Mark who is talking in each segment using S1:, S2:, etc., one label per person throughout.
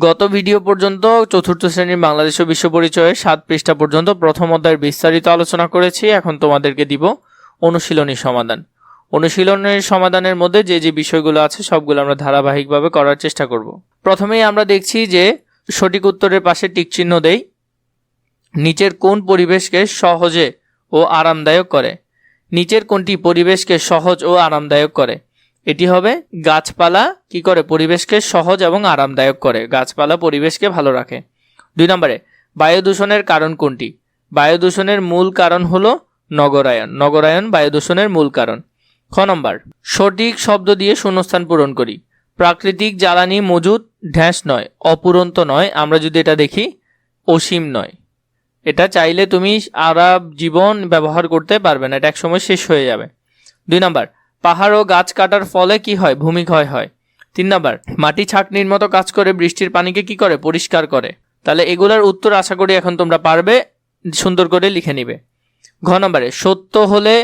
S1: গত ভিডিও পর্যন্ত চতুর্থ শ্রেণীর বাংলাদেশ ও বিশ্ব পরিচয়ের 7 পৃষ্ঠা পর্যন্ত প্রথম অধ্যায়ের বিস্তারিত আলোচনা করেছি। এখন তোমাদেরকে দিব অনুশীলনী সমাধান। অনুশীলনের সমাধানের মধ্যে যে যে বিষয়গুলো আছে সবগুলো আমরা ধারাবাহিকভাবে করার চেষ্টা করব। প্রথমেই আমরা দেখছি যে সঠিক উত্তরের পাশে টিক চিহ্ন দেই। নিচের কোন পরিবেশকে সহজে ও আরামদায়ক করে? নিচের কোনটি পরিবেশকে সহজ ও আরামদায়ক করে? এটি হবে গাছপালা কি করে? পরিবেশকে সহজ এবং আরামদায়ক করে। গাছপালা পরিবেশকে ভালো রাখে। 2 নম্বরে বায়ু দূষণের কারণ কোনটি? বায়ু দূষণের মূল কারণ হলো নগরায়ন। নগরায়ন বায়ু দূষণের মূল কারণ। খ নম্বর সঠিক শব্দ দিয়ে শূন্যস্থান পূরণ করি। প্রাকৃতিক জ্বালানি মজুদ ঢ্যাঁস নয়, অপুরন্ত নয়। আমরা যদি এটা দেখি অসীম নয়। এটা চাইলে তুমি সারা জীবন ব্যবহার করতে পারবে না, এটা একসময় শেষ হয়ে যাবে। 2 নম্বর পাহাড় ও গাছ কাটার ফলে কি হয়? ভূমিক্ষয় হয়। 3 নম্বর মাটি ছাঁকনির মতো কাজ করে বৃষ্টির পানিকে কি করে? পরিষ্কার করে। তাহলে এগুলার উত্তর আশা করি এখন তোমরা পারবে, সুন্দর করে লিখে নিবে। ঘ নম্বরে সত্য হলে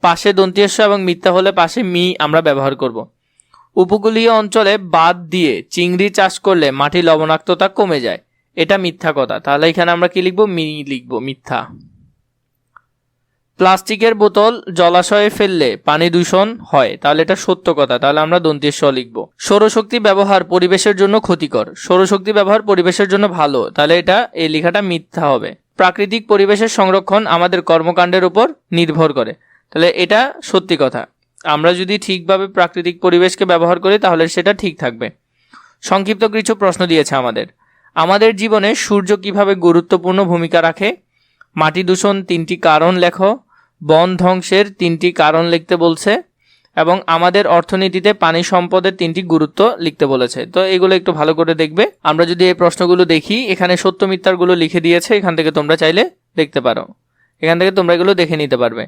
S1: পাশে দন্ত্যস্ব এবং মিথ্যা হলে পাশে মি আমরা ব্যবহার করব। উপকূলীয় অঞ্চলে বাঁধ দিয়ে চিংড়ি চাষ করলে মাটির লবণাক্ততা কমে যায়, এটা মিথ্যা কথা। তাহলে এখানে আমরা কি লিখবো? মি লিখবো, মিথ্যা। প্লাস্টিকের বোতল জলাশয়ে ফেললে পানি দূষণ হয়, তাহলে এটা সত্য কথা। তাহলে আমরা দন্ত্যস্ব লিখব। সৌরশক্তি ব্যবহার পরিবেশের জন্য ক্ষতিকর, সৌরশক্তি ব্যবহার পরিবেশের জন্য ভালো, তাহলে এটা এই লেখাটা মিথ্যা হবে। প্রাকৃতিক পরিবেশের সংরক্ষণ আমাদের কর্মকাণ্ডের উপর নির্ভর করে, তাহলে এটা সত্যি কথা। আমরা যদি ঠিকভাবে প্রাকৃতিক পরিবেশকে ব্যবহার করি তাহলে সেটা ঠিক থাকবে। সংক্ষিপ্ত কিছু প্রশ্ন দিয়েছে আমাদের জীবনে সূর্য কিভাবে গুরুত্বপূর্ণ ভূমিকা রাখে? মাটি দূষণ 3টি কারণ লেখো। বন ধ্বংসের 3টি কারণ লিখতে বলছে এবং আমাদের অর্থনীতিতে পানি সম্পদের 3টি গুরুত্ব লিখতে বলেছে। তো এগুলো একটু ভালো করে দেখবে। আমরা যদি এই প্রশ্নগুলো দেখি, এখানে সত্য মিথ্যারগুলো লিখে দিয়েছে, এখান থেকে তোমরা চাইলে দেখতে পারো, এখান থেকে তোমরা এগুলো দেখে নিতে পারবে।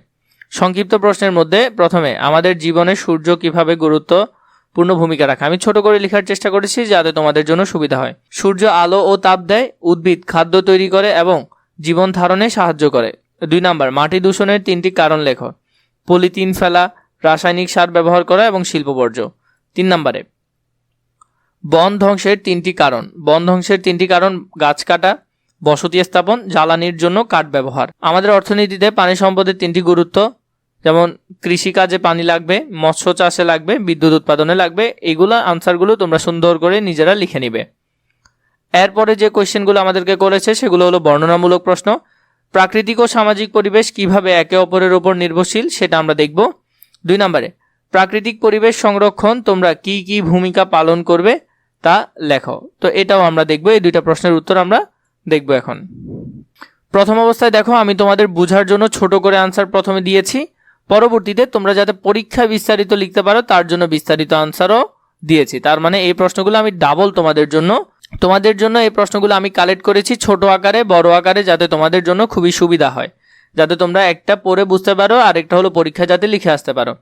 S1: সংক্ষিপ্ত প্রশ্নের মধ্যে প্রথমে আমাদের জীবনে সূর্য কিভাবে গুরুত্বপূর্ণ ভূমিকা রাখে, আমি ছোট করে লেখার চেষ্টা করেছি যাতে তোমাদের জন্য সুবিধা হয়। সূর্য আলো ও তাপ দেয়, উদ্ভিদ খাদ্য তৈরি করে এবং জীবন ধারণে সাহায্য করে। 2 নম্বর মাটি দূষণের 3টি কারণ লেখো। পলিথিন ফেলা, রাসায়নিক সার ব্যবহার করা এবং শিল্প বর্জ্য। 3 নম্বরে বন ধ্বংসের 3টি কারণ। বন ধ্বংসের 3টি কারণ গাছ কাটা, বসতি স্থাপন, জ্বালানির জন্য কাঠ ব্যবহার। আমাদের অর্থনীতিতে পানি সম্পদের 3টি গুরুত্ব, যেমন কৃষিকাজে পানি লাগবে, মৎস্য চাষে লাগবে, বিদ্যুৎ উৎপাদনে লাগবে। এগুলো আনসারগুলো তোমরা সুন্দর করে নিজেরা লিখে নিবে। এরপরে যে কোয়েশ্চেনগুলো আমাদেরকে করেছে সেগুলো হলো বর্ণনামূলক প্রশ্ন। প্রাকৃতিক ও সামাজিক পরিবেশ কিভাবে একে অপরের উপর নির্ভরশীল সেটা আমরা দেখব। 2 নম্বরে প্রাকৃতিক পরিবেশ সংরক্ষণ তোমরা কি কি ভূমিকা পালন করবে তা লেখো। তো এটাও আমরা দেখব। এই 2টা প্রশ্নের উত্তর আমরা দেখব এখন। প্রথম অবস্থায় দেখো, আমি তোমাদের বোঝার জন্য ছোট করে আনসার প্রথমে দিয়েছি, পরবর্তীতে তোমরা যাতে পরীক্ষায় বিস্তারিত লিখতে পারো তার জন্য বিস্তারিত আনসারও দিয়েছি। তার মানে এই প্রশ্নগুলো আমি ডাবল তোমাদের জন্য এই প্রশ্নগুলো আমি কালেক্ট করেছি ছোট আকারে, বড় আকারে, যাতে তোমাদের জন্য খুবই সুবিধা হয়, যাতে তোমরা একটা পড়ে বুঝতে পারো আর একটা হলো পরীক্ষা যাতে লিখে আসতে পারো।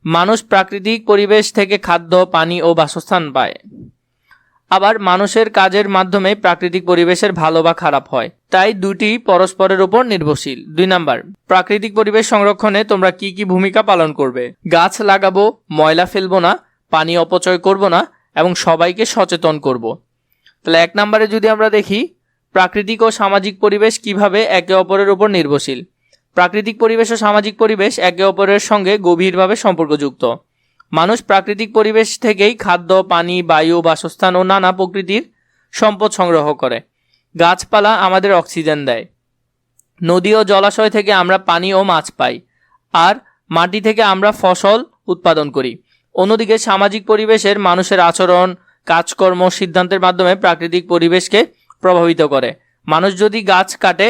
S1: মানুষ প্রাকৃতিক পরিবেশ থেকে খাদ্য, পানি ও বাসস্থান পায়। আবার মানুষের কাজের মাধ্যমে প্রাকৃতিক পরিবেশের ভালো বা খারাপ হয়, তাই দুটি পরস্পরের উপর নির্ভরশীল। 2 নাম্বার প্রাকৃতিক পরিবেশ সংরক্ষণে তোমরা কি কি ভূমিকা পালন করবে? গাছ লাগাবো, ময়লা ফেলবো না, পানি অপচয় করব না এবং সবাইকে সচেতন করব। তাহলে 1 নম্বরে যদি আমরা দেখি, প্রাকৃতিক ও সামাজিক পরিবেশ কিভাবে একে অপরের উপর নির্ভরশীল। প্রাকৃতিক পরিবেশ ও সামাজিক পরিবেশ একে অপরের সঙ্গে গভীরভাবে সম্পর্কযুক্ত। মানুষ প্রাকৃতিক পরিবেশ থেকেই খাদ্য, পানি, বায়ু, বাসস্থান ও নানা প্রকৃতির সম্পদ সংগ্রহ করে। গাছপালা আমাদের অক্সিজেন দেয়। নদী ও জলাশয় থেকে আমরা পানি ও মাছ পাই, আর মাটি থেকে আমরা ফসল উৎপাদন করি। অন্যদিকে সামাজিক পরিবেশের মানুষের আচরণ, কাজকর্ম, সিদ্ধান্তের মাধ্যমে প্রাকৃতিক পরিবেশকে প্রভাবিত করে। মানুষ যদি গাছ কাটে,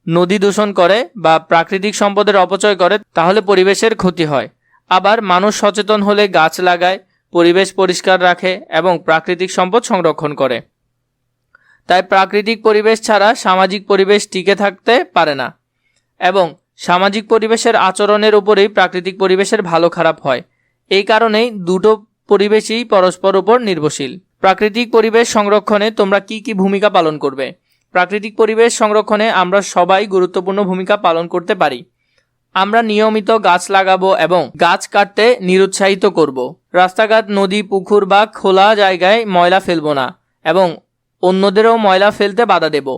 S1: নদী দূষণ করে বা প্রাকৃতিক সম্পদের অপচয় করে তাহলে পরিবেশের ক্ষতি হয়। আবার মানুষ সচেতন হলে গাছ লাগায়, পরিবেশ পরিষ্কার রাখে এবং প্রাকৃতিক সম্পদ সংরক্ষণ করে। তাই প্রাকৃতিক পরিবেশ ছাড়া সামাজিক পরিবেশ টিকে থাকতে পারে না এবং সামাজিক পরিবেশের আচরণের উপরেই প্রাকৃতিক পরিবেশের ভালো খারাপ হয়। এই কারণেই দুটো পরিবেশই পরস্পর উপর নির্ভরশীল। প্রাকৃতিক পরিবেশ সংরক্ষণে তোমরা কি কি ভূমিকা পালন করবে? প্রাকৃতিক পরিবেশ সংরক্ষণে আমরা সবাই গুরুত্বপূর্ণ ভূমিকা পালন করতে পারি। আমরা নিয়মিত গাছ লাগাবো এবং গাছ কাটতে নিরুৎসাহিত করব। রাস্তাঘাট, নদী, পুকুর বা খোলা জায়গায় ময়লা ফেলবো না এবং অন্যদেরও ময়লা ফেলতে বাধা দেব।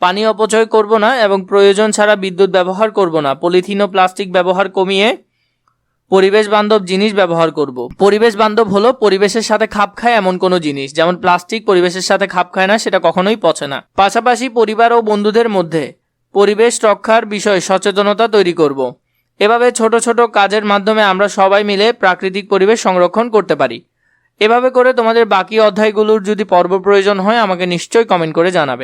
S1: পানি অপচয় করব না এবং প্রয়োজন ছাড়া বিদ্যুৎ ব্যবহার করব না। পলিথিন ও প্লাস্টিক ব্যবহার কমিয়ে পরিবেশ বান্ধব জিনিস ব্যবহার করব। পরিবেশ বান্ধব হলো পরিবেশের সাথে খাপ খায় এমন কোনো জিনিস, যেমন প্লাস্টিক পরিবেশের সাথে খাপ খায় না, সেটা কখনোই পচে না। পাশাপাশি পরিবার ও বন্ধুদের মধ্যে পরিবেশ রক্ষার বিষয়ে সচেতনতা তৈরি করব। এভাবে ছোট ছোট কাজের মাধ্যমে আমরা সবাই মিলে প্রাকৃতিক পরিবেশ সংরক্ষণ করতে পারি। এভাবে করে তোমাদের বাকি অধ্যায়গুলোর যদি পর্ব প্রয়োজন হয় আমাকে নিশ্চয়ই কমেন্ট করে জানাবে।